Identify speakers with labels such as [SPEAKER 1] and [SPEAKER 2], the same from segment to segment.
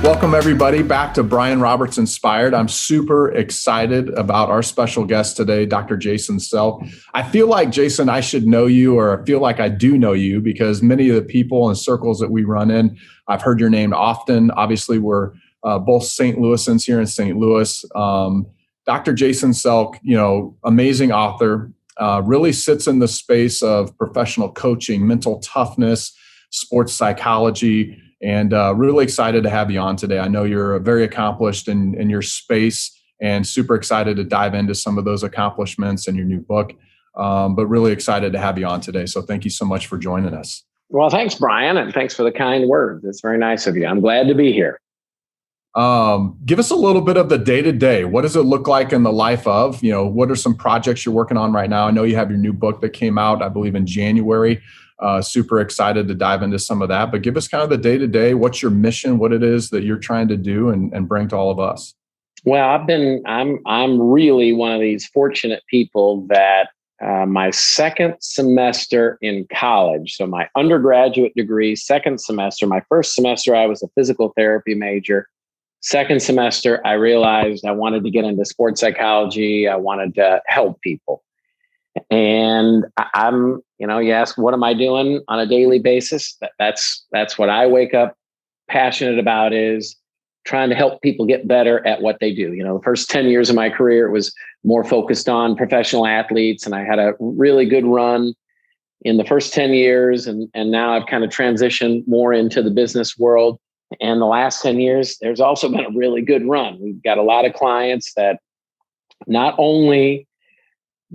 [SPEAKER 1] Welcome, everybody, back to Brian Roberts Inspired. I'm super excited about our special guest today, Dr. Jason Selk. I feel like, Jason, I should know you, or I feel like I do know you, because many of the people and circles that we run in, I've heard your name often. Obviously, we're both St. Louisans here in St. Louis. Dr. Jason Selk, amazing author, really sits in the space of professional coaching, mental toughness, sports psychology, and really excited to have you on today. I know you're very accomplished in your space and super excited to dive into some of those accomplishments in your new book, but really excited to have you on today. So thank you so much for joining us.
[SPEAKER 2] Well, thanks, Brian, and thanks for the kind words. It's very nice of you. I'm glad to be here.
[SPEAKER 1] Give us a little bit of the day-to-day. What does it look like in the life of, what are some projects you're working on right now? I know you have your new book that came out, I believe, in January. Super excited to dive into some of that, but give us kind of the day-to-day. What's your mission? What it is that you're trying to do and bring to all of us?
[SPEAKER 2] Well, I'm really one of these fortunate people that my second semester in college, so my undergraduate degree, second semester, my first semester, I was a physical therapy major. Second semester, I realized I wanted to get into sports psychology. I wanted to help people. And I'm, you ask, what am I doing on a daily basis? That's what I wake up passionate about, is trying to help people get better at what they do. The first 10 years of my career, it was more focused on professional athletes, and I had a really good run in the first 10 years. And now I've kind of transitioned more into the business world. And the last 10 years, there's also been a really good run. We've got a lot of clients that not only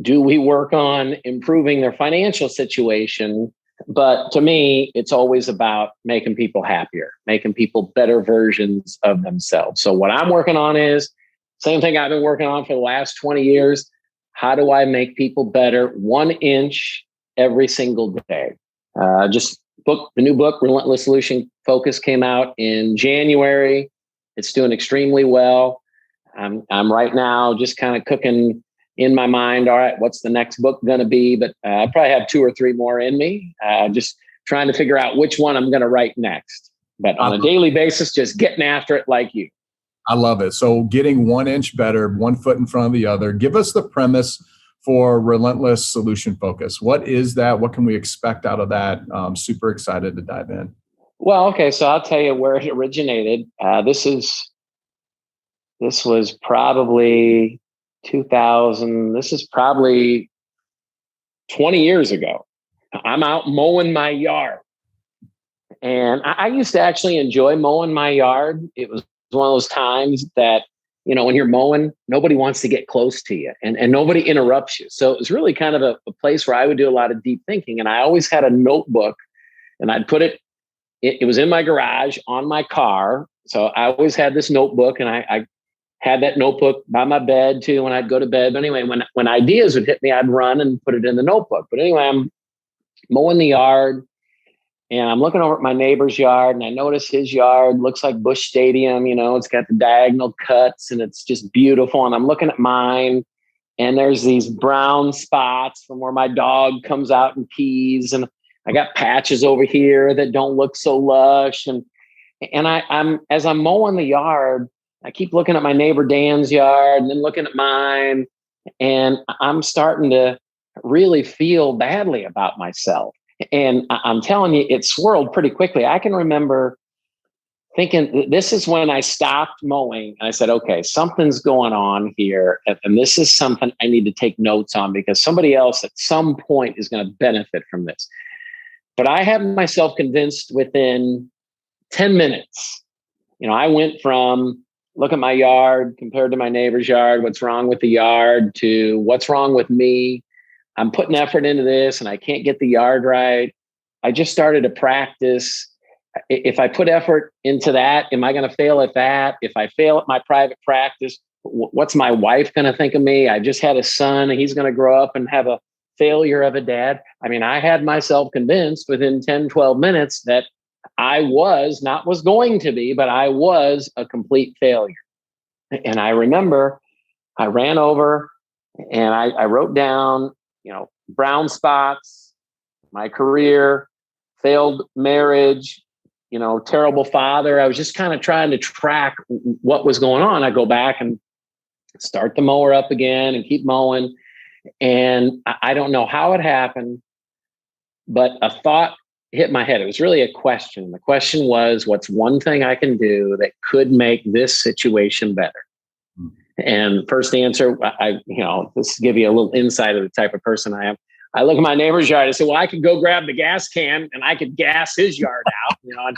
[SPEAKER 2] do we work on improving their financial situation, but to me, it's always about making people happier, making people better versions of themselves. So what I'm working on is same thing I've been working on for the last 20 years. How do I make people better 1 inch every single day? The new book, Relentless Solution Focus, came out in January. It's doing extremely well. I'm right now just kind of cooking in my mind. All right, what's the next book going to be? But I probably have 2 or 3 more in me. Just trying to figure out which one I'm going to write next. But on a daily basis, just getting after it like you.
[SPEAKER 1] I love it. So getting 1 inch better, 1 foot in front of the other. Give us the premise for Relentless Solution Focus. What is that? What can we expect out of that? I'm super excited to dive in.
[SPEAKER 2] Well, okay. So I'll tell you where it originated. This was probably 2000. This is probably 20 years ago. I'm out mowing my yard. And I used to actually enjoy mowing my yard. It was one of those times that, when you're mowing, nobody wants to get close to you and nobody interrupts you. So it was really kind of a place where I would do a lot of deep thinking. And I always had a notebook, and I'd put it was in my garage on my car. So I always had this notebook, and I had that notebook by my bed too when I'd go to bed. But anyway, when ideas would hit me, I'd run and put it in the notebook. But anyway, I'm mowing the yard, and I'm looking over at my neighbor's yard, and I notice his yard looks like Busch Stadium. It's got the diagonal cuts, and it's just beautiful. And I'm looking at mine, and there's these brown spots from where my dog comes out and pees. And I got patches over here that don't look so lush. And I'm as I'm mowing the yard, I keep looking at my neighbor Dan's yard and then looking at mine. And I'm starting to really feel badly about myself. And I'm telling you, it swirled pretty quickly. I can remember thinking, this is when I stopped mowing. I said, okay, something's going on here. And this is something I need to take notes on, because somebody else at some point is going to benefit from this. But I had myself convinced within 10 minutes. I went from look at my yard compared to my neighbor's yard, what's wrong with the yard, to what's wrong with me. I'm putting effort into this and I can't get the yard right. I just started to practice. If I put effort into that, am I going to fail at that? If I fail at my private practice, what's my wife going to think of me? I just had a son and he's going to grow up and have a failure of a dad. I had myself convinced within 10, 12 minutes that I was going to be, but I was a complete failure. And I remember I ran over and I wrote down, brown spots, my career, failed marriage, terrible father. I was just kind of trying to track what was going on. I go back and start the mower up again and keep mowing. And I don't know how it happened, but a thought hit my head. It was really a question. The question was, what's one thing I can do that could make this situation better? And first answer, this to give you a little insight of the type of person I am. I look at my neighbor's yard. I said, well, I could go grab the gas can and I could gas his yard out. And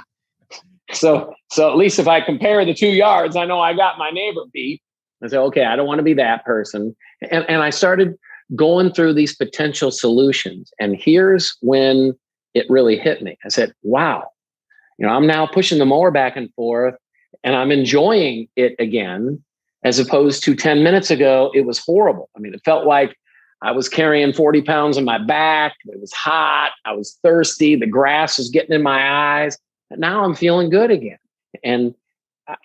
[SPEAKER 2] so at least if I compare the 2 yards, I know I got my neighbor beat. I said, okay, I don't want to be that person. And I started going through these potential solutions. And here's when it really hit me. I said, wow, I'm now pushing the mower back and forth and I'm enjoying it again, as opposed to 10 minutes ago, it was horrible. I mean, it felt like I was carrying 40 pounds on my back. It was hot. I was thirsty. The grass was getting in my eyes. But now I'm feeling good again. And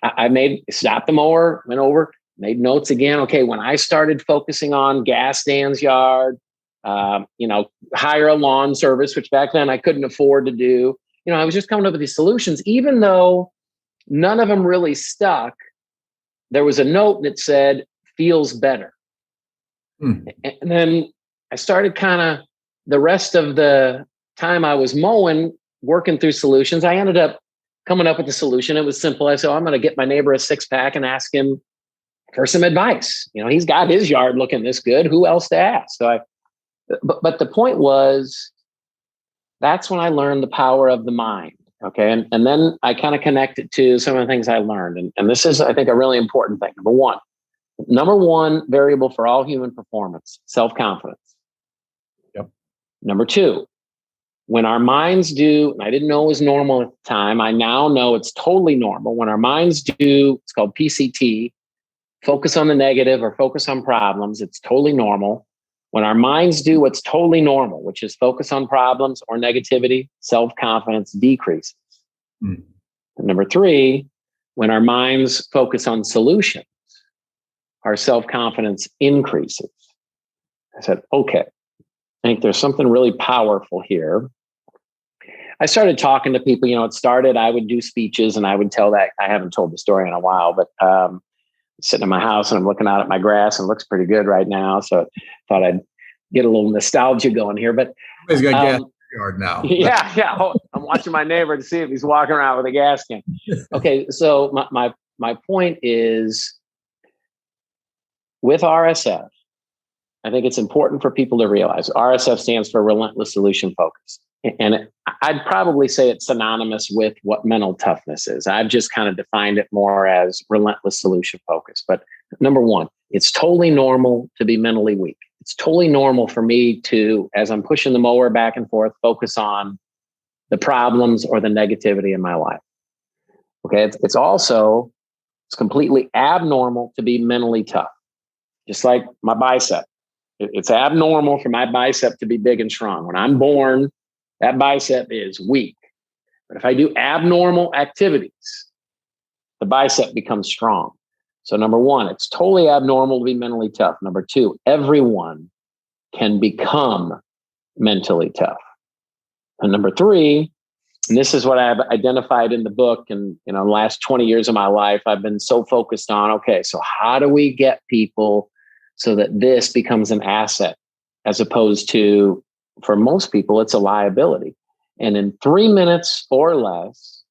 [SPEAKER 2] I stopped the mower, went over, made notes again. Okay, when I started focusing on gas Dan's yard, hire a lawn service, which back then I couldn't afford to do. I was just coming up with these solutions, even though none of them really stuck. There was a note that said, feels better. And then I started the rest of the time I was mowing, working through solutions. I ended up coming up with a solution. It was simple. I said, I'm going to get my neighbor a 6-pack and ask him for some advice. He's got his yard looking this good. Who else to ask? But the point was, that's when I learned the power of the mind. Okay. And then I kind of connected to some of the things I learned. And this is, I think, a really important thing. Number one variable for all human performance, self-confidence.
[SPEAKER 1] Yep.
[SPEAKER 2] Number two, when our minds do, and I didn't know it was normal at the time, I now know it's totally normal. When our minds do, it's called PCT, focus on the negative or focus on problems, it's totally normal. When our minds do what's totally normal, which is focus on problems or negativity, self-confidence decreases. And number three, when our minds focus on solutions, our self-confidence increases. I said, okay, I think there's something really powerful here. I started talking to people. It started, I would do speeches and I would tell that. I haven't told the story in a while, but sitting in my house and I'm looking out at my grass and it looks pretty good right now. So I thought I'd get a little nostalgia going here. But
[SPEAKER 1] he's got gas in the yard now.
[SPEAKER 2] Yeah. I'm watching my neighbor to see if he's walking around with a gas can. Okay, so my point is, with RSF, I think it's important for people to realize RSF stands for Relentless Solution Focus. And I'd probably say it's synonymous with what mental toughness is. I've just kind of defined it more as relentless solution focus. But number one, it's totally normal to be mentally weak. It's totally normal for me to, as I'm pushing the mower back and forth, focus on the problems or the negativity in my life. Okay, it's completely abnormal to be mentally tough. Just like my bicep. It's abnormal for my bicep to be big and strong. When I'm born, that bicep is weak. But if I do abnormal activities, the bicep becomes strong. So number one, it's totally abnormal to be mentally tough. Number two, everyone can become mentally tough. And number three, and this is what I've identified in the book, and the last 20 years of my life, I've been so focused on, okay, so how do we get people so that this becomes an asset, as opposed to, for most people, it's a liability. And in 3 minutes or less,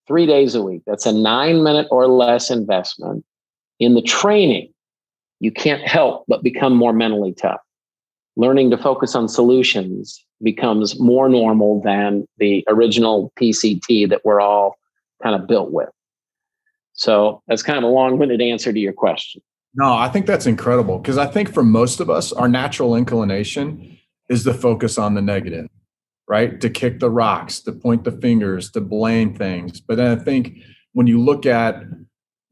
[SPEAKER 2] 3 days a week, that's a 9-minute or less investment in the training, you can't help but become more mentally tough. Learning to focus on solutions becomes more normal than the original PCT that we're all kind of built with. So that's kind of a long-winded answer to your question.
[SPEAKER 1] No, I think that's incredible, because I think for most of us, our natural inclination is to focus on the negative, right? To kick the rocks, to point the fingers, to blame things. But then I think when you look at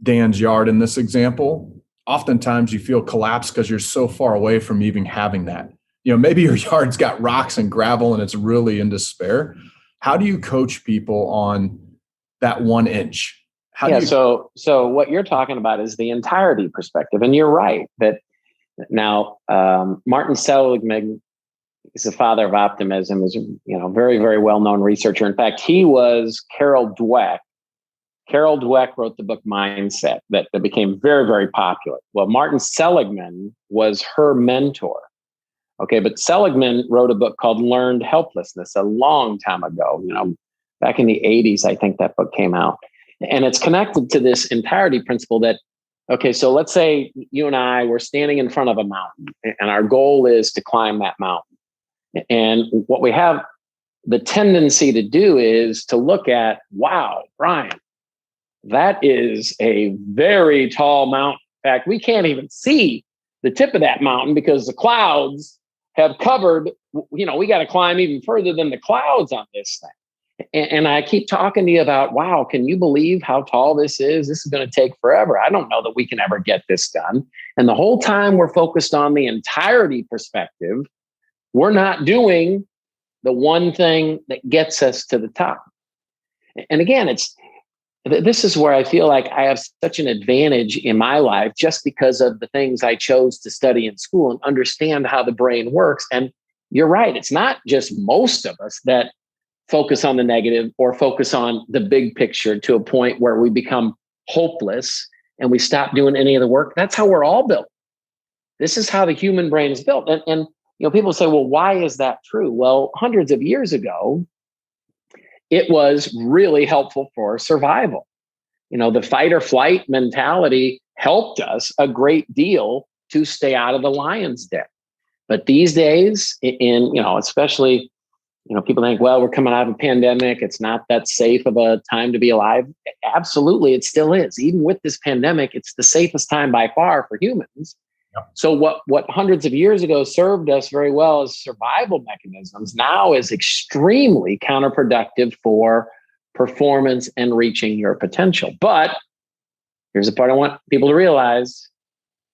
[SPEAKER 1] Dan's yard in this example, oftentimes you feel collapsed because you're so far away from even having that. Maybe your yard's got rocks and gravel and it's really in despair. How do you coach people on that 1 inch?
[SPEAKER 2] So what you're talking about is the entirety perspective. And you're right that now Martin Seligman He's the father of optimism. He's very, very well-known researcher. In fact, he was Carol Dweck. Carol Dweck wrote the book Mindset that became very, very popular. Well, Martin Seligman was her mentor. Okay, but Seligman wrote a book called Learned Helplessness a long time ago. Back in the 80s, I think that book came out. And it's connected to this entirety principle that, okay, so let's say you and I were standing in front of a mountain, and our goal is to climb that mountain. And what we have the tendency to do is to look at, wow, Brian, that is a very tall mountain. In fact, we can't even see the tip of that mountain because the clouds have covered, we got to climb even further than the clouds on this thing. And I keep talking to you about, wow, can you believe how tall this is? This is going to take forever. I don't know that we can ever get this done. And the whole time we're focused on the entirety perspective, we're not doing the one thing that gets us to the top. And again, this is where I feel like I have such an advantage in my life just because of the things I chose to study in school and understand how the brain works. And you're right. It's not just most of us that focus on the negative or focus on the big picture to a point where we become hopeless and we stop doing any of the work. That's how we're all built. This is how the human brain is built. And people say, well, why is that true? Well, hundreds of years ago, it was really helpful for survival. The fight or flight mentality helped us a great deal to stay out of the lion's den. But these days, especially, people think, well, we're coming out of a pandemic. It's not that safe of a time to be alive. Absolutely, it still is. Even with this pandemic, it's the safest time by far for humans. Yep. So what hundreds of years ago served us very well as survival mechanisms now is extremely counterproductive for performance and reaching your potential. But here's the part I want people to realize: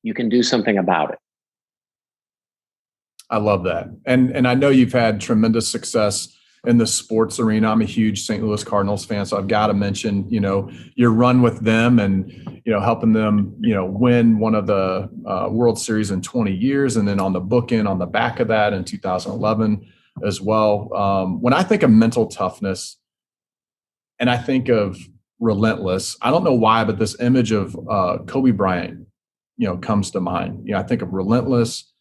[SPEAKER 2] you can do something about it.
[SPEAKER 1] I love that. And I know you've had tremendous success in the sports arena. I'm a huge St. Louis Cardinals fan, so I've got to mention, your run with them and, helping them, win one of the World Series in 20 years. And then on the bookend, on the back of that in 2011 as well. When I think of mental toughness and I think of Relentless, I don't know why, but this image of Kobe Bryant, comes to mind. I think of Relentless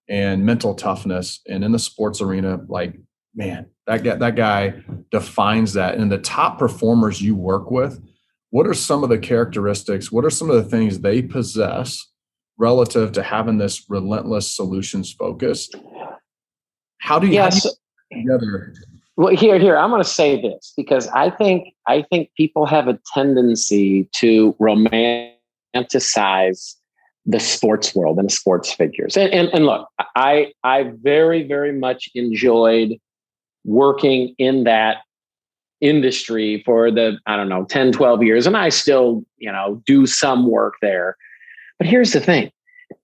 [SPEAKER 1] and mental toughness, and in the sports arena, like, man, that guy defines that. And the top performers you work with, what are some of the characteristics? What are some of the things they possess relative to having this relentless solutions focus? How do you put together?
[SPEAKER 2] Well, here, I'm going to say this because I think people have a tendency to romanticize the sports world and sports figures. And look, I very, very much enjoyed working in that industry for 10, 12 years. And I still, do some work there. But here's the thing.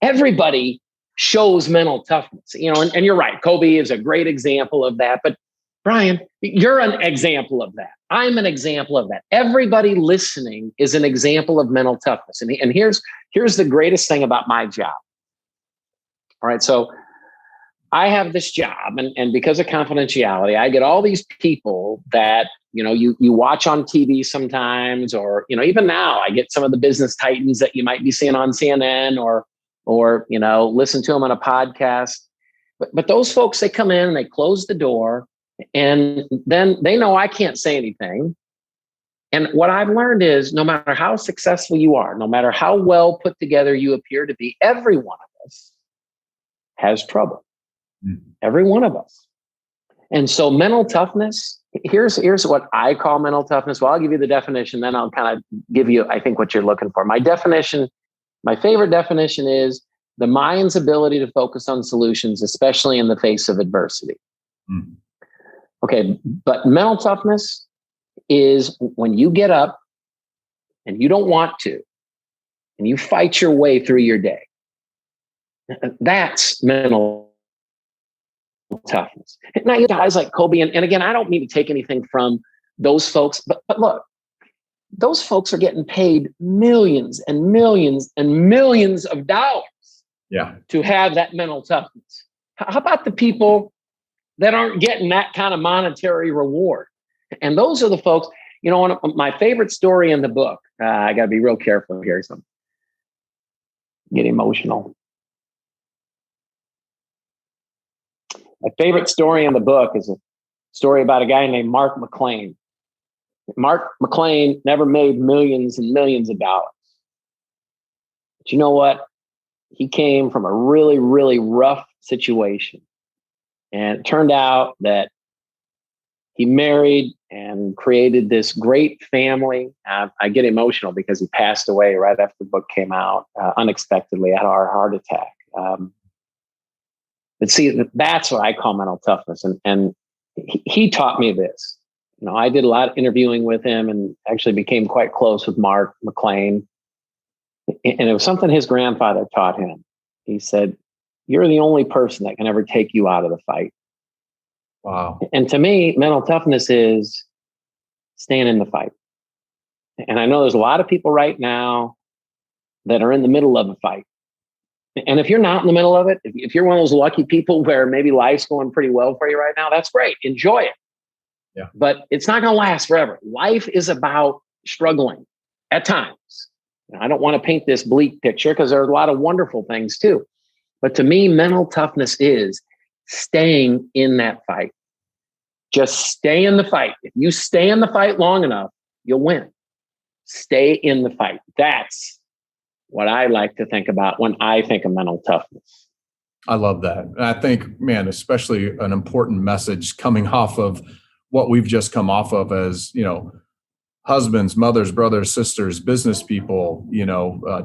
[SPEAKER 2] Everybody shows mental toughness, and you're right. Kobe is a great example of that. But Brian, you're an example of that. I'm an example of that. Everybody listening is an example of mental toughness. And here's the greatest thing about my job. All right. So I have this job, and because of confidentiality, I get all these people that, you watch on TV sometimes, or, even now I get some of the business titans that you might be seeing on CNN or listen to them on a podcast. But those folks, they come in and they close the door, and then they know I can't say anything. And what I've learned is no matter how successful you are, no matter how well put together you appear to be, every one of us has trouble. Every one of us. And so mental toughness, here's what I call mental toughness. Well, I'll give you the definition, then I'll kind of give you, I think, what you're looking for. My favorite definition is the mind's ability to focus on solutions, especially in the face of adversity. Okay, but mental toughness is when you get up and you don't want to, and you fight your way through your day. That's mental toughness. Now, you guys like Kobe, and again, I don't mean to take anything from those folks, but look, those folks are getting paid millions and millions and millions of dollars to have that mental toughness. How about the people that aren't getting that kind of monetary reward. And those are the folks, one of my favorite story in the book, I got to be real careful here. So get emotional. My favorite story in the book is a story about a guy named Mark McLean. Mark McLean never made millions and millions of dollars. But you know what? He came from a really, really rough situation. And it turned out that he married and created this great family. I get emotional because he passed away right after the book came out, unexpectedly, had a heart attack. But see, that's what I call mental toughness. And he taught me this. I did a lot of interviewing with him and actually became quite close with Mark McLean. And it was something his grandfather taught him. He said, "You're the only person that can ever take you out of the fight."
[SPEAKER 1] Wow.
[SPEAKER 2] And to me, mental toughness is staying in the fight. And I know there's a lot of people right now that are in the middle of a fight. And if you're not in the middle of it, if you're one of those lucky people where maybe life's going pretty well for you right now, that's great. Enjoy it.
[SPEAKER 1] Yeah.
[SPEAKER 2] But it's not going to last forever. Life is about struggling at times. I don't want to paint this bleak picture because there are a lot of wonderful things too. But to me, mental toughness is staying in that fight. Just stay in the fight. If you stay in the fight long enough, you'll win. Stay in the fight. That's what I like to think about when I think of mental toughness.
[SPEAKER 1] I love that. And I think, man, especially an important message coming off of what we've just come off of as, husbands, mothers, brothers, sisters, business people,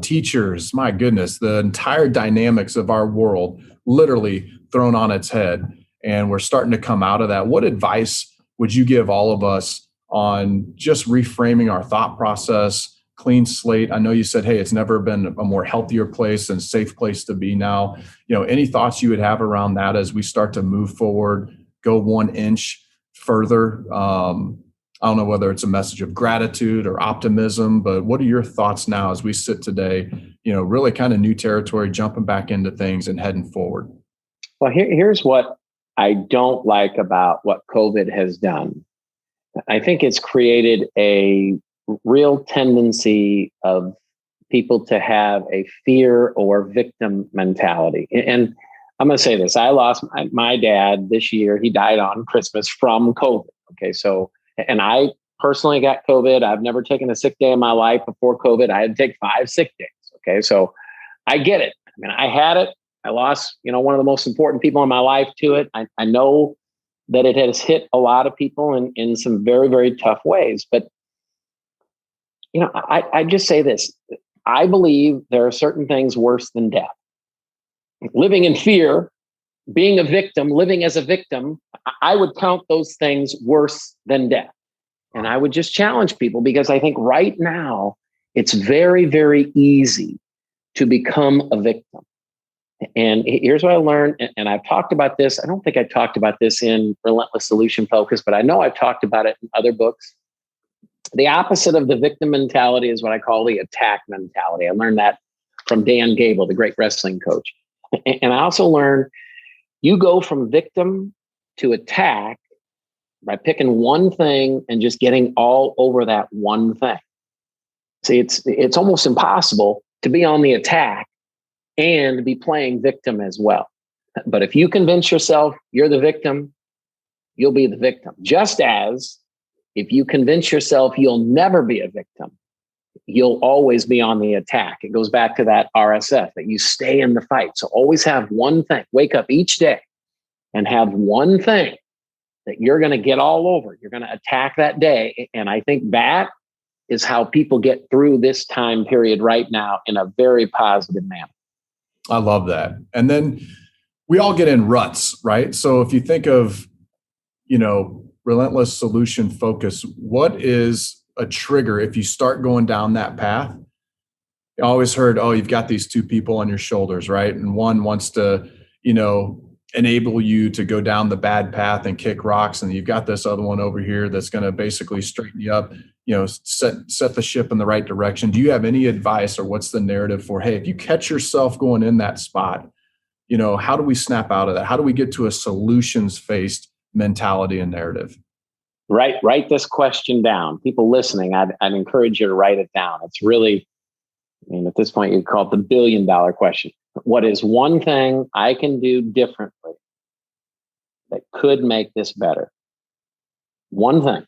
[SPEAKER 1] teachers. My goodness, the entire dynamics of our world literally thrown on its head. And we're starting to come out of that. What advice would you give all of us on just reframing our thought process, clean slate? I know you said, hey, it's never been a more healthier place and safe place to be now. Any thoughts you would have around that as we start to move forward, go 1 inch further? I don't know whether it's a message of gratitude or optimism, but what are your thoughts now as we sit today, really kind of new territory, jumping back into things and heading forward?
[SPEAKER 2] Well, here's what I don't like about what COVID has done. I think it's created a real tendency of people to have a fear or victim mentality. And I'm going to say this. I lost my dad this year. He died on Christmas from COVID. Okay. So, and I personally got COVID. I've never taken a sick day in my life before COVID. I had to take 5 sick days. Okay. So I get it. I mean, I had it. I lost, one of the most important people in my life to it. I know that it has hit a lot of people in some very, very tough ways. But, I just say this. I believe there are certain things worse than death. Living in fear, being a victim, living as a victim, I would count those things worse than death. And I would just challenge people because I think right now it's very, very easy to become a victim. And here's what I learned, and I've talked about this. I don't think I talked about this in Relentless Solution Focus, but I know I've talked about it in other books. The opposite of the victim mentality is what I call the attack mentality. I learned that from Dan Gable, the great wrestling coach. And I also learned you go from victim to attack by picking one thing and just getting all over that one thing. See, it's almost impossible to be on the attack and be playing victim as well. But if you convince yourself you're the victim, you'll be the victim. Just as if you convince yourself you'll never be a victim, you'll always be on the attack. It goes back to that RSF, that you stay in the fight. So always have one thing. Wake up each day and have one thing that you're going to get all over. You're going to attack that day. And I think that is how people get through this time period right now in a very positive manner.
[SPEAKER 1] I love that. And then we all get in ruts, right? So if you think of, relentless solution focus, what is a trigger if you start going down that path? I always heard, you've got these 2 people on your shoulders, right? And one wants to, enable you to go down the bad path and kick rocks. And you've got this other one over here that's going to basically straighten you up, set the ship in the right direction. Do you have any advice, or what's the narrative for, hey, if you catch yourself going in that spot, how do we snap out of that? How do we get to a solutions-based mentality and narrative?
[SPEAKER 2] Write this question down. People listening, I'd encourage you to write it down. It's really, at this point, you'd call it the $1 billion question. What is one thing I can do differently that could make this better? One thing.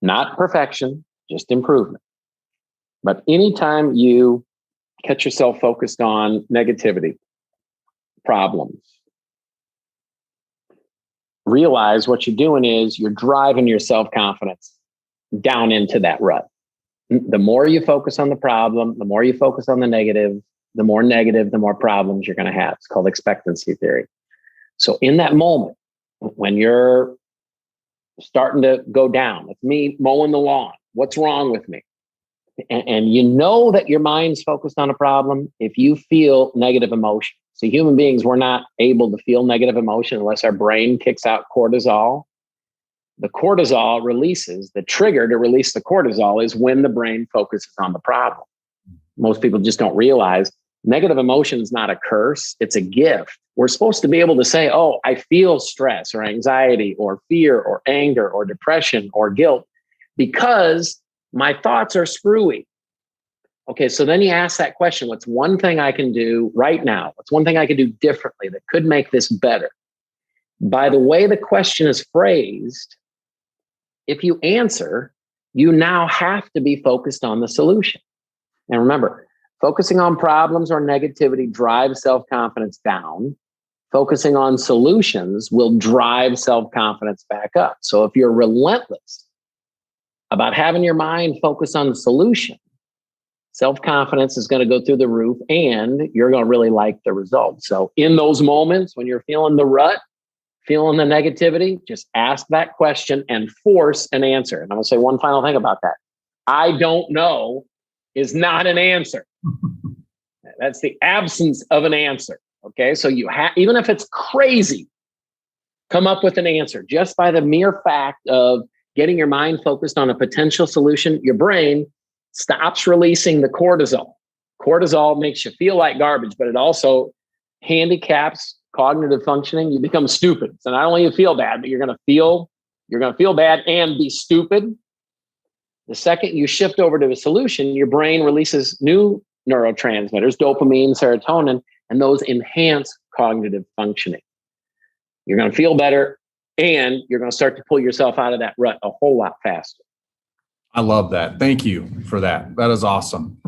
[SPEAKER 2] Not perfection, just improvement. But anytime you catch yourself focused on negativity, problems, realize what you're doing is you're driving your self-confidence down into that rut. The more you focus on the problem, the more you focus on the negative, the more problems you're going to have. It's called expectancy theory. So in that moment, when you're starting to go down, it's me mowing the lawn. What's wrong with me? And you know that your mind's focused on a problem if you feel negative emotion. So human beings, we're not able to feel negative emotion unless our brain kicks out cortisol. The cortisol releases, the trigger to release the cortisol is when the brain focuses on the problem. Most people just don't realize negative emotion is not a curse, it's a gift. We're supposed to be able to say, oh, I feel stress or anxiety or fear or anger or depression or guilt because my thoughts are screwy. Okay, so then you ask that question, what's one thing I can do right now? What's one thing I can do differently that could make this better? By the way the question is phrased, if you answer, you now have to be focused on the solution. And remember, focusing on problems or negativity drives self-confidence down. Focusing on solutions will drive self-confidence back up. So if you're relentless about having your mind focus on the solution, self-confidence is going to go through the roof and you're going to really like the result. So in those moments when you're feeling the rut, feeling the negativity, just ask that question and force an answer. And I'm going to say one final thing about that. I don't know is not an answer. That's the absence of an answer. Okay. So you have, even if it's crazy, come up with an answer just by the mere fact of getting your mind focused on a potential solution. Your brain stops releasing the cortisol. Cortisol makes you feel like garbage, but it also handicaps cognitive functioning. You become stupid. So not only you feel bad, but you're going to feel bad and be stupid. The second you shift over to a solution, your brain releases new neurotransmitters, dopamine, serotonin, and those enhance cognitive functioning. You're going to feel better and you're going to start to pull yourself out of that rut a whole lot faster.
[SPEAKER 1] I love that. Thank you for that. That is awesome.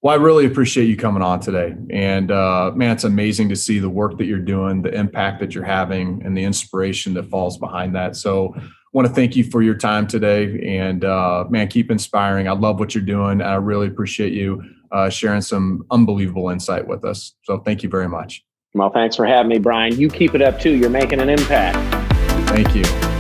[SPEAKER 1] Well, I really appreciate you coming on today. And man, it's amazing to see the work that you're doing, the impact that you're having, and the inspiration that falls behind that. So I want to thank you for your time today. And man, keep inspiring. I love what you're doing. I really appreciate you sharing some unbelievable insight with us. So thank you very much.
[SPEAKER 2] Well, thanks for having me, Brian. You keep it up too. You're making an impact.
[SPEAKER 1] Thank you.